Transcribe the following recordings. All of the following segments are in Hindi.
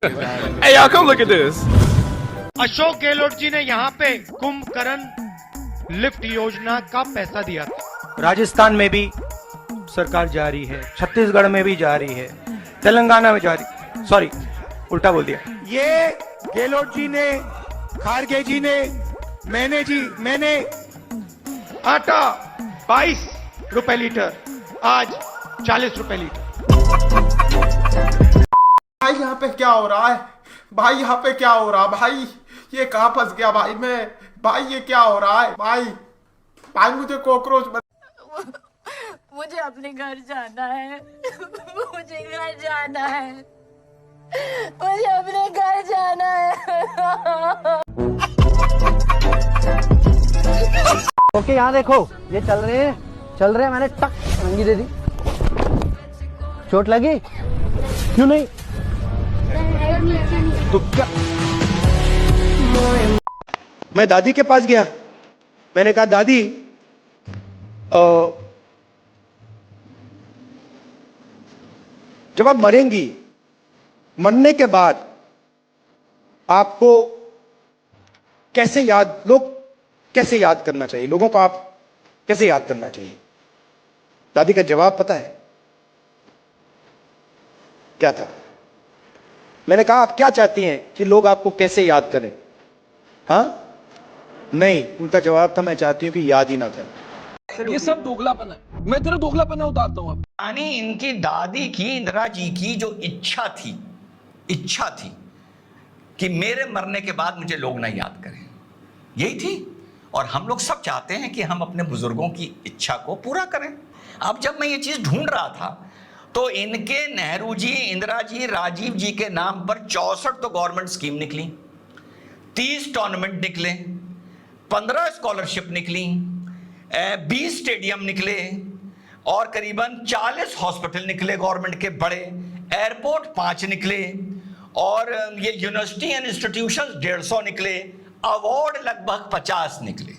Hey, y'all, come look at this. Ashok Gehlot ji ने यहाँ पे कुंभकर्ण लिफ्ट योजना का पैसा दिया था। राजस्थान में भी सरकार जा रही है, छत्तीसगढ़ में भी जा रही है, तेलंगाना में जा रही, सॉरी उल्टा बोल दिया। ये गहलोत जी ने, खारगे जी ने, मैंने आटा 22 रुपए लीटर, आज 40 रुपए लीटर। भाई यहाँ पे क्या हो रहा है? भाई यहाँ पे क्या हो रहा है? भाई ये कहाँ फंस गया भाई मैं? भाई ये क्या हो रहा है? भाई मुझे कॉकरोच मुझे अपने घर जाना है। मुझे घर जाना है। मुझे अपने घर जाना है। ओके, यहाँ देखो, ये चल रहे हैं, मैंने टक रंगी दे दी। चोट लगी? क्यों नहीं? तो क्या? मैं दादी के पास गया, मैंने कहा दादी जब आप मरेंगी, मरने के बाद आपको लोग कैसे याद करना चाहिए, लोगों को आप कैसे याद करना चाहिए? दादी का जवाब पता है क्या था? मैंने कहा आप क्या चाहती हैं कि लोग आपको कैसे याद करें? हाँ, नहीं, उनका जवाब था मैं चाहती हूं कि याद ही ना करें। ये सब दोगलापन है, मैं तेरा दोगलापन उतारता हूँ। यानी इनकी दादी की, इंदिरा जी की जो इच्छा थी कि मेरे मरने के बाद मुझे लोग ना याद करें, यही थी। और हम लोग सब चाहते हैं कि हम अपने बुजुर्गों की इच्छा को पूरा करें। अब जब मैं ये चीज ढूंढ रहा था तो इनके नेहरू जी, इंदिरा जी, राजीव जी के नाम पर 64 तो गवर्नमेंट स्कीम निकली, 30 टूर्नामेंट निकले, 15 स्कॉलरशिप निकली, 20 स्टेडियम निकले और करीबन 40 हॉस्पिटल निकले गवर्नमेंट के बड़े, एयरपोर्ट 5 निकले और ये यूनिवर्सिटी एंड इंस्टीट्यूशन 150 निकले, अवार्ड लगभग 50 निकले।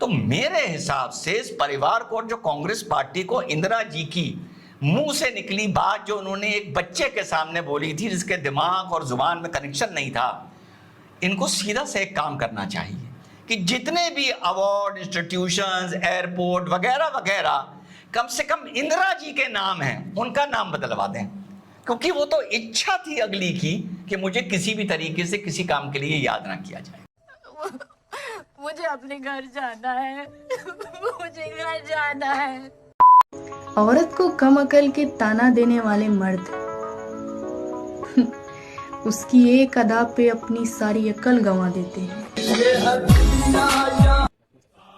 तो मेरे हिसाब से इस परिवार को, जो कांग्रेस पार्टी को, इंदिरा जी की मुंह से निकली बात जो उन्होंने एक बच्चे के सामने बोली थी जिसके दिमाग और जुबान में कनेक्शन नहीं था, इनको सीधा से एक काम करना चाहिए कि जितने भी अवार्ड, इंस्टीट्यूशंस, एयरपोर्ट वगैरह वगैरह कम से कम इंदिरा जी के नाम हैं, उनका नाम बदलवा दें, क्योंकि वो तो इच्छा थी अगली की कि मुझे किसी भी तरीके से किसी काम के लिए याद ना किया जाए। मुझे अपने घर जाना है। मुझे घर जाना है। औरत को कम अकल के ताना देने वाले मर्द उसकी एक अदा पे अपनी सारी अकल गंवा देते हैं।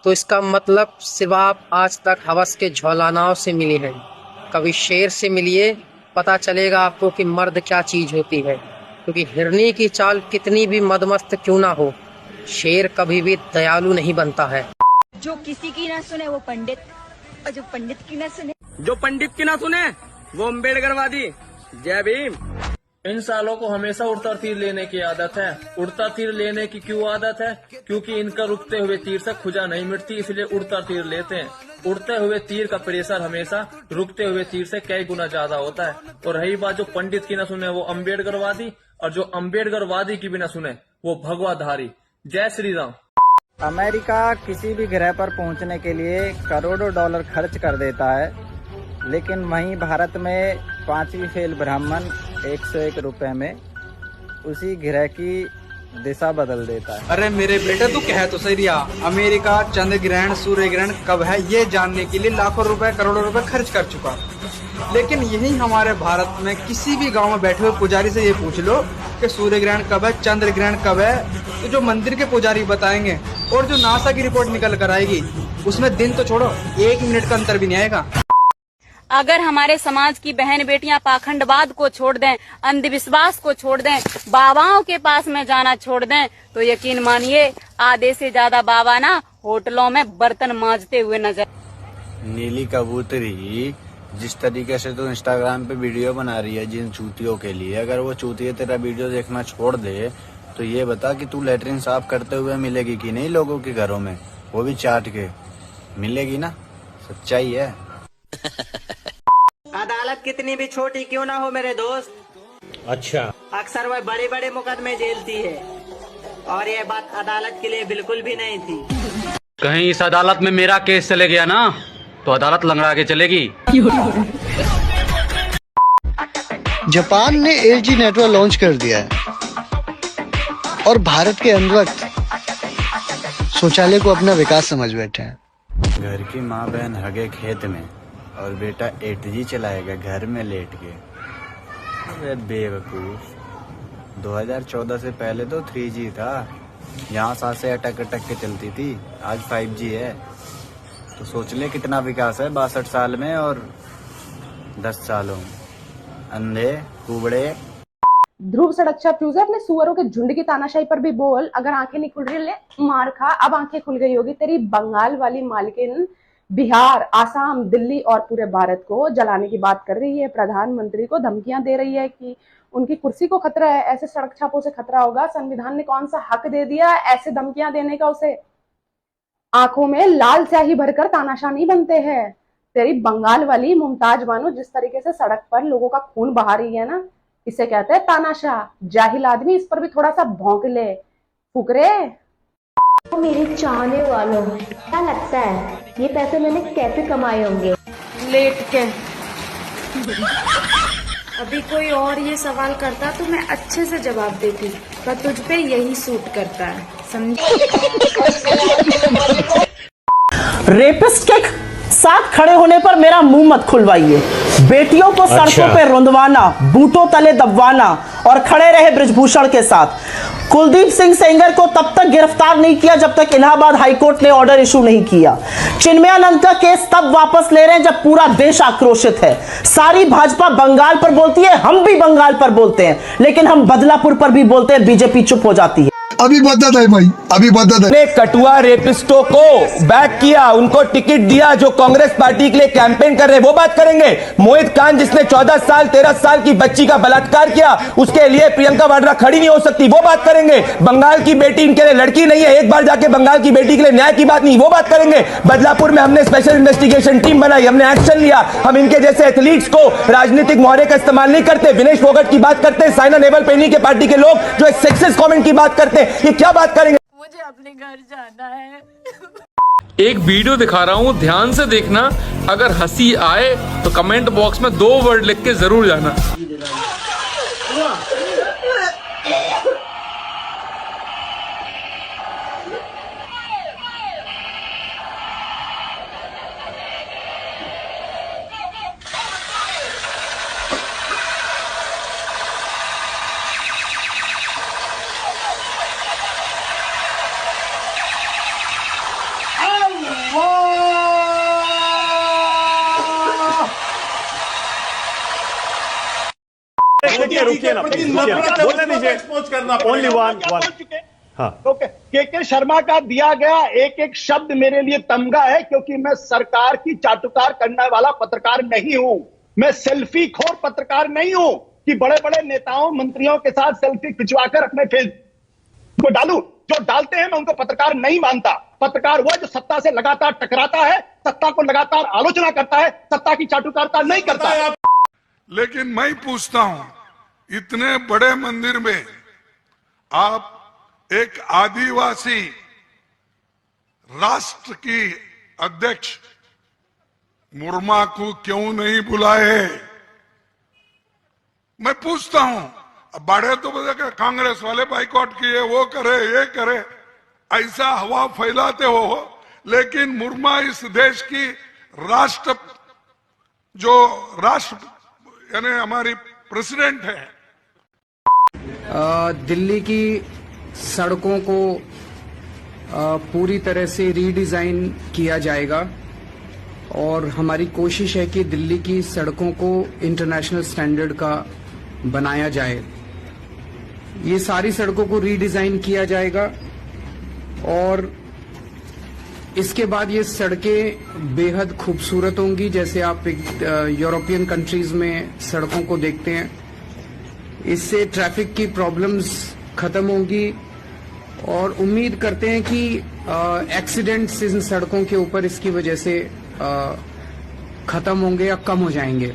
तो इसका मतलब सिर्फ आप आज तक हवस के झोलानाओं से मिली हैं। कभी शेर से मिलिए, पता चलेगा आपको कि मर्द क्या चीज होती है। क्योंकि हिरनी की चाल कितनी भी मदमस्त क्यों ना हो, शेर कभी भी दयालु नहीं बनता है। जो किसी की ना सुने वो पंडित, और जो पंडित की ना सुने वो अम्बेडकरवादी। जय भीम। इन सालों को हमेशा उड़ता तीर लेने की आदत है। उड़ता तीर लेने की क्यों आदत है? क्योंकि इनका रुकते हुए तीर से खुजा नहीं मिटती, इसलिए उड़ता तीर लेते हैं। उड़ते हुए तीर का प्रेशर हमेशा रुकते हुए तीर से कई गुना ज्यादा होता है। और रही बात जो पंडित की ना सुने वो अम्बेडकरवादी, और जो अम्बेडकरवादी की भी ना सुने वो भगवाधारी। जय श्री राम। अमेरिका किसी भी ग्रह पर पहुंचने के लिए करोड़ों डॉलर खर्च कर देता है, लेकिन वहीं भारत में 5वीं फेल ब्राह्मण 101 रुपए में उसी ग्रह की दिशा बदल देता है। अरे मेरे बेटे तू कह तो सही रिया, अमेरिका चंद्र ग्रहण, सूर्य ग्रहण कब है ये जानने के लिए लाखों रुपए, करोड़ों रुपए खर्च कर चुका। लेकिन यही हमारे भारत में किसी भी गांव में बैठे हुए पुजारी से ये पूछ लो कि सूर्य ग्रहण कब है, चंद्र ग्रहण कब है, तो जो मंदिर के पुजारी बताएंगे और जो नासा की रिपोर्ट निकल कर आएगी उसमें दिन तो छोड़ो 1 मिनट का अंतर भी नहीं आएगा। अगर हमारे समाज की बहन बेटियां पाखंडवाद को छोड़ दें, अंधविश्वास को छोड़ दें, बाबाओं के पास में जाना छोड़ दें, तो यकीन मानिए आधे से ज्यादा बाबा ना होटलों में बर्तन मांजते हुए नजर। नीली कबूतरी, जिस तरीके से तू इंस्टाग्राम पे वीडियो बना रही है जिन चूतियों के लिए, अगर वो चूतिया तेरा वीडियो देखना छोड़ दे तो ये बता कि तू लेटरिन साफ करते हुए मिलेगी कि नहीं लोगों के घरों में, वो भी चाट के मिलेगी ना। सच्चाई है। अदालत कितनी भी छोटी क्यों ना हो मेरे दोस्त, अच्छा। अक्सर वह बड़े बड़े मुकदमे झेलती है और ये बात अदालत के लिए बिल्कुल भी नहीं थी। कहीं इस अदालत में मेरा केस चले गया ना तो अदालत लंगड़ा के चलेगी। जापान ने LG नेटवर्क लॉन्च कर दिया है और भारत के अनवक्त शौचालय को अपना विकास समझ बैठे हैं। घर की माँ बहन हगे खेत में और बेटा 8G चलाएगा घर में लेट के। अबे बेवकूफ, 2014 से पहले तो 3G था, यहाँ सांसें अटक अटक के चलती थी। आज 5G है, तो सोच ले कितना विकास है 62 साल में और 10 सालों में। अंधे कुबड़े। ध्रुव सड़क्षा फ्यूजर अपने सुअरों के झुंड की तानाशाही पर भी बोल, अगर आंखें नहीं खुल रही ले मार खा। अब आंखें खुल गई होगी तेरी बंगाल वाली मालकिन बिहार, आसाम, दिल्ली और पूरे भारत को जलाने की बात कर रही है। प्रधानमंत्री को धमकियां दे रही है कि उनकी कुर्सी को खतरा है। ऐसे सड़क छापों से खतरा होगा? संविधान ने कौन सा हक दे दिया ऐसे धमकियां देने का उसे? आंखों में लाल स्याही भरकर तानाशाह नहीं बनते हैं। तेरी बंगाल वाली मुमताज बानो जिस तरीके से सड़क पर लोगों का खून बहा रही है ना, इसे कहते हैं तानाशाह। जाहिल आदमी इस पर भी थोड़ा सा भौंक ले। फुकरे मेरे चाहने वालों, क्या लगता है ये पैसे मैंने कैसे कमाए होंगे? लेट के। अभी कोई और ये सवाल करता तो मैं अच्छे से जवाब देती, पर तुझ पे यही सूट करता है, समझे? रेपिस्ट के साथ खड़े होने पर मेरा मुंह मत खुलवाइए। बेटियों को सड़कों पे रुंधवाना, बूटों तले दबवाना और खड़े रहे ब्रिजभूषण के साथ। कुलदीप सिंह सेंगर को तब तक गिरफ्तार नहीं किया जब तक इलाहाबाद हाईकोर्ट ने ऑर्डर इशू नहीं किया। चिन्मयानंद का केस तब वापस ले रहे हैं जब पूरा देश आक्रोशित है। सारी भाजपा बंगाल पर बोलती है, हम भी बंगाल पर बोलते हैं, लेकिन हम बदलापुर पर भी बोलते हैं, बीजेपी चुप हो जाती है। अभी बदत है भाई, अभी बदत है। ने कटुआ रेपिस्टों को बैक किया, उनको टिकट दिया जो कांग्रेस पार्टी के लिए कैंपेन कर रहे हैं, वो बात करेंगे। मोहित खान जिसने 14 साल 13 साल की बच्ची का बलात्कार किया, उसके लिए प्रियंका वाड्रा खड़ी नहीं हो सकती, वो बात करेंगे। बंगाल की बेटी इनके लिए लड़की नहीं है, एक बार जाके बंगाल की बेटी के लिए न्याय की बात नहीं, वो बात करेंगे। बदलापुर में हमने स्पेशल इन्वेस्टिगेशन टीम बनाई, हमने एक्शन लिया। हम इनके जैसे एथलीट्स को राजनीतिक मोहरे का इस्तेमाल नहीं करते। विनेश फोगट की बात करते हैं, साइना नेहवाल पेनी के पार्टी के लोग जो सेक्सिस्ट कमेंट की बात करते हैं, ये क्या बात करेंगे? मुझे अपने घर जाना है। एक वीडियो दिखा रहा हूं, ध्यान से देखना। अगर हंसी आए तो कमेंट बॉक्स में 2 वर्ड लिख के जरूर जाना। रुकिए ना, बोलने दीजिए। Only one. हाँ, के शर्मा का दिया गया एक एक शब्द मेरे लिए तमगा है, क्योंकि मैं सरकार की चाटुकार करने वाला पत्रकार नहीं हूं। मैं सेल्फी खोर पत्रकार नहीं हूं कि बड़े बड़े नेताओं मंत्रियों के साथ सेल्फी खिंचवाकर अपने फेसबुक को डालूं। जो डालते हैं मैं उनको पत्रकार नहीं मानता। पत्रकार वो जो सत्ता से लगातार टकराता है, सत्ता को लगातार आलोचना करता है, सत्ता की चाटुकारिता नहीं करता है। लेकिन मैं पूछता हूं, इतने बड़े मंदिर में आप एक आदिवासी राष्ट्र की अध्यक्ष मुर्मा को क्यों नहीं बुलाए? मैं पूछता हूं। अब बड़े तो बोले कांग्रेस वाले बाइकआउट किए, वो करे ये करे, ऐसा हवा फैलाते हो, लेकिन मुर्मा इस देश की राष्ट्र यानी हमारी प्रेसिडेंट है। दिल्ली की सड़कों को पूरी तरह से रीडिजाइन किया जाएगा और हमारी कोशिश है कि दिल्ली की सड़कों को इंटरनेशनल स्टैंडर्ड का बनाया जाए। ये सारी सड़कों को रीडिजाइन किया जाएगा और इसके बाद ये सड़कें बेहद खूबसूरत होंगी, जैसे आप यूरोपियन कंट्रीज में सड़कों को देखते हैं। इससे ट्रैफिक की प्रॉब्लम्स खत्म होंगी और उम्मीद करते हैं कि एक्सीडेंट्स इन सड़कों के ऊपर इसकी वजह से खत्म होंगे या कम हो जाएंगे।